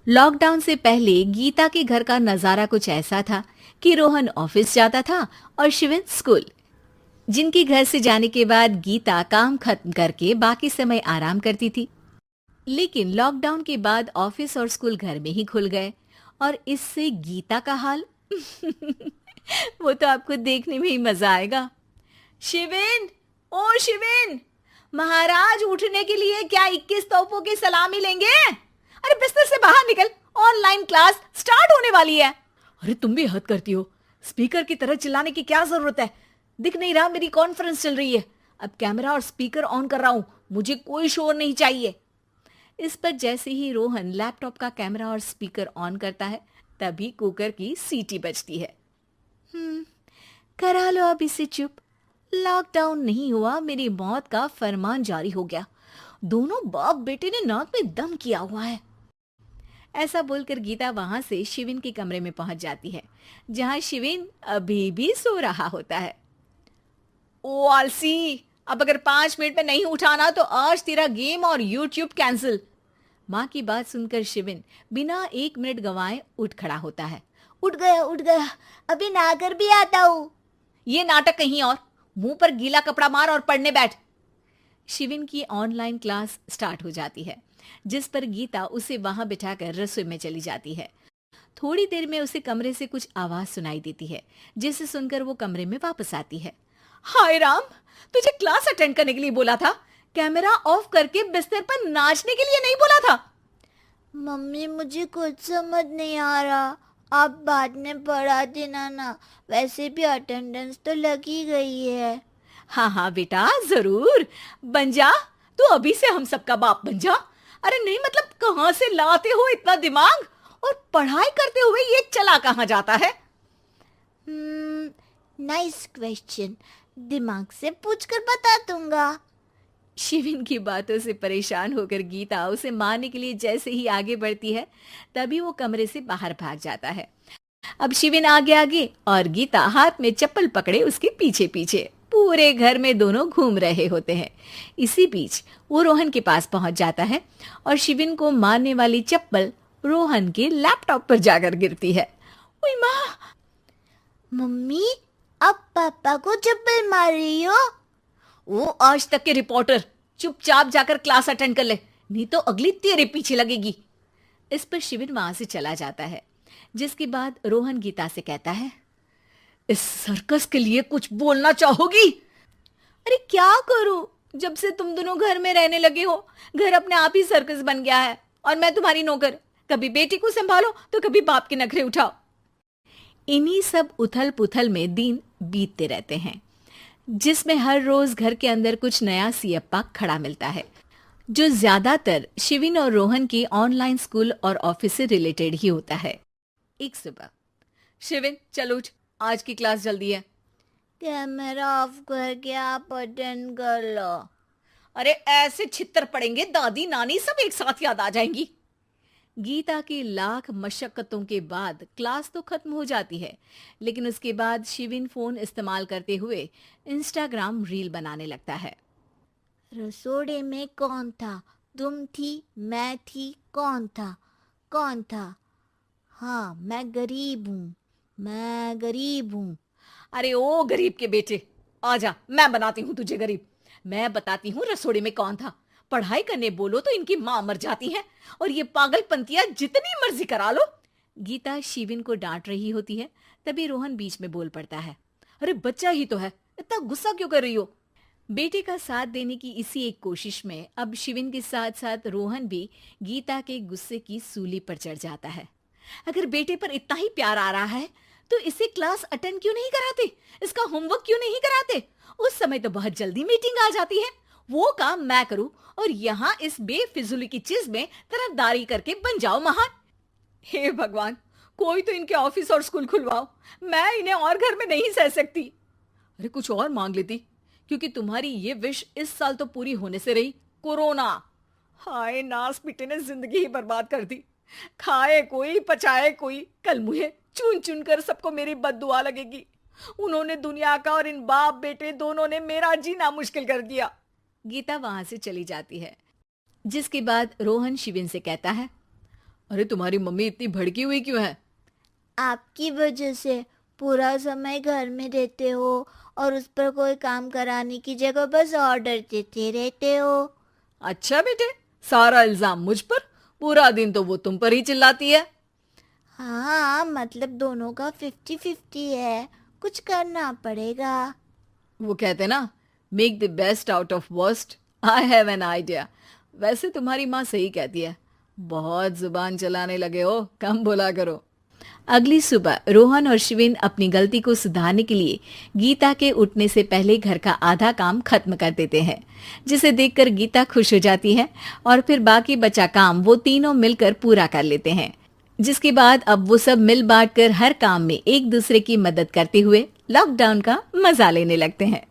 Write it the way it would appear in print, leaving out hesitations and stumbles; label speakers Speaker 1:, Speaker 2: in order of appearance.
Speaker 1: Lockdown से पहले गीता के घर का नजारा कुछ ऐसा था कि रोहन ऑफिस जाता था और शिविन स्कूल। जिनके घर से जाने के बाद गीता काम खत्म करके बाकी समय आराम करती थी। लेकिन लॉकडाउन के बाद ऑफिस और स्कूल घर में ही खुल गए और इससे गीता का हाल वो तो आपको देखने में ही मजा आएगा। शिविन, ओ शिविन, महाराज उठने के लिए क्या 21 तोपों की सलामी लेंगे? अरे बिस्तर से बाहर निकल, ऑनलाइन क्लास स्टार्ट होने वाली है। अरे तुम भी हद करती हो, स्पीकर की तरह चिल्लाने की क्या जरूरत है? दिख नहीं रहा मेरी कॉन्फ्रेंस चल रही है। अब कैमरा और स्पीकर ऑन कर रहा हूं, मुझे कोई शोर नहीं चाहिए। इस पर जैसे ही रोहन लैपटॉप का कैमरा और स्पीकर ऑन करता है तभी कुकर की सीटी बजती है। करा लो अब इसे चुप। लॉकडाउन नहीं हुआ, मेरी मौत का फरमान जारी हो गया। दोनों बाप बेटे ने नाक में दम किया हुआ है। ऐसा बोलकर गीता वहां से शिविन के कमरे में पहुंच जाती है, जहां शिविन अभी भी सो रहा होता है। ओ आलसी, अब अगर 5 मिनट में नहीं उठाना तो आज तेरा गेम और यूट्यूब कैंसिल। माँ की बात सुनकर शिविन बिना 1 मिनट गंवाए उठ खड़ा होता है। उठ गया, अभी नहाकर भी आता हूँ। ये नाटक कहीं और, मुंह पर गीला कपड़ा मार और पढ़ने बैठ। शिविन की ऑनलाइन क्लास स्टार्ट हो जाती है, जिस पर गीता उसे वहां बिठाकर रसोई में चली जाती है। थोड़ी देर में उसे कमरे से कुछ आवाज सुनाई देती है, जिसे सुनकर वो कमरे में वापस आती है। हाय राम, तुझे क्लास अटेंड करने के लिए बोला था, कैमरा ऑफ करके बिस्तर पर नाचने के लिए नहीं बोला था।
Speaker 2: मम्मी मुझे कुछ समझ नहीं आ रहा, आप बाद में पढ़ा देना ना, वैसे भी अटेंडेंस तो लगी गई है।
Speaker 1: हाँ हाँ बेटा, जरूर बन जा। तू अभी से हम सबका बाप बन जा। अरे नहीं मतलब कहाँ से लाते हो इतना दिमाग, और पढ़ाई करते हुए ये चला कहाँ जाता है?
Speaker 2: नाइस क्वेश्चन, दिमाग से पूछकर बता दूंगा।
Speaker 1: शिविन की बातों से परेशान होकर गीता उसे मारने के लिए जैसे ही आगे बढ़ती है तभी वो कमरे से बाहर भाग जाता है। अब शिविन आगे आगे और गीता हाथ में चप्पल पकड़े उसके पीछे पीछे पूरे घर में दोनों घूम रहे होते हैं। इसी बीच वो रोहन के पास पहुंच जाता है और शिविन को मारने वाली चप्पल रोहन के लैपटॉप पर जाकर गिरती है। ओए माँ!
Speaker 2: मम्मी, अब पापा को चप्पल मार रही हो?
Speaker 1: वो आज तक के रिपोर्टर, चुपचाप जाकर क्लास अटेंड कर ले, नहीं तो अगली तेरे पीछे लगेगी। इस पर शिविन वहां से चला जाता है, जिसके बाद रोहन गीता से कहता है, इस सर्कस के लिए कुछ बोलना चाहोगी? अरे क्या करूं, जब से तुम दोनों घर में रहने लगे हो घर अपने आप ही सर्कस बन गया है और मैं तुम्हारी नौकर। कभी बेटी को संभालो तो कभी बाप के नखरे उठाओ। इन्हीं सब उथल पुथल में दिन बीतते रहते हैं, जिसमें हर रोज घर के अंदर कुछ नया सियप्पा खड़ा मिलता है, जो ज्यादातर शिविन और रोहन के ऑनलाइन स्कूल और ऑफिस से रिलेटेड ही होता है। एक सुबह, शिविन चलो उठ, आज की क्लास जल्दी है।
Speaker 2: कैमरा ऑफ करके आप अटेंड कर लो।
Speaker 1: अरे ऐसे छित्तर पड़ेंगे, दादी नानी सब एक साथ याद आ जाएंगी। गीता की लाख मशक्कतों के बाद क्लास तो खत्म हो जाती है, लेकिन उसके बाद शिविन फोन इस्तेमाल करते हुए इंस्टाग्राम रील बनाने लगता है।
Speaker 2: रसोड़े में कौन था? तुम थी, मैं थी, कौन था? कौन था? हाँ, मैं गरीब हूँ, मैं गरीब हूँ।
Speaker 1: अरे ओ गरीब के बेटे, आजा, मैं बनाती हूँ तुझे गरीब। मैं बताती हूँ रसोड़े में कौन था। पढ़ाई करने बोलो तो इनकी माँ मर जाती है और ये पागलपंतियां जितनी मर्जी करा लो। गीता शिविन को डांट रही होती है, तभी रोहन बीच में बोल पड़ता है। अरे बच्चा ही तो है, इतना गुस्सा क्यों कर रही हो? बेटे का साथ देने की इसी एक कोशिश में अब शिविन के साथ साथ रोहन भी गीता के गुस्से की सूली पर चढ़ जाता है। अगर बेटे पर इतना ही प्यार आ रहा है तो इसे क्लास अटेंड क्यों नहीं कराते, इसका होमवर्क क्यों नहीं कराते? उस समय तो बहुत जल्दी मीटिंग आ जाती है, वो काम मैं करूं और यहाँ इस बेफिजुली की चीज में तरफदारी करके बन जाओ महान। हे भगवान, कोई तो इनके ऑफिस और स्कूल खुलवाओ, मैं इन्हें और घर में नहीं सह सकती। अरे कुछ और मांग लेती, क्योंकि तुम्हारी ये विश इस साल तो पूरी होने से रही, कोरोना। हाय नास पिटे ने जिंदगी ही बर्बाद कर दी। खाए कोई पचाए कोई, कल मुझे चुन चुन कर सबको मेरी बद्दुआ लगेगी। उन्होंने दुनिया का और इन बाप बेटे दोनों ने मेरा जीना मुश्किल कर दिया। गीता वहां से चली जाती है, जिसके बाद रोहन शिविन से कहता है, अरे तुम्हारी मम्मी इतनी भड़की हुई क्यों है?
Speaker 2: आपकी वजह से पूरा समय घर में रहते हो और उस पर कोई काम कराने की जगह बस ऑर्डर देते रहते हो।
Speaker 1: अच्छा बेटे, सारा इल्जाम मुझ पर? पूरा दिन तो वो तुम पर ही चिल्लाती है।
Speaker 2: हाँ, मतलब दोनों का 50-50 है, कुछ करना पड़ेगा।
Speaker 1: वो कहते ना, make the best out of worst. I have an idea. वैसे तुम्हारी माँ सही कहती है, बहुत जुबान चलाने लगे हो, कम बोला करो। अगली सुबह रोहन और शिविन अपनी गलती को सुधारने के लिए गीता के उठने से पहले घर का आधा काम खत्म कर देते हैं, जिसे देखकर गीता खुश हो जाती है और फिर बाकी बचा काम वो तीनों मिलकर पूरा कर लेते हैं। जिसके बाद अब वो सब मिल बांट कर हर काम में एक दूसरे की मदद करते हुए लॉकडाउन का मजा लेने लगते हैं।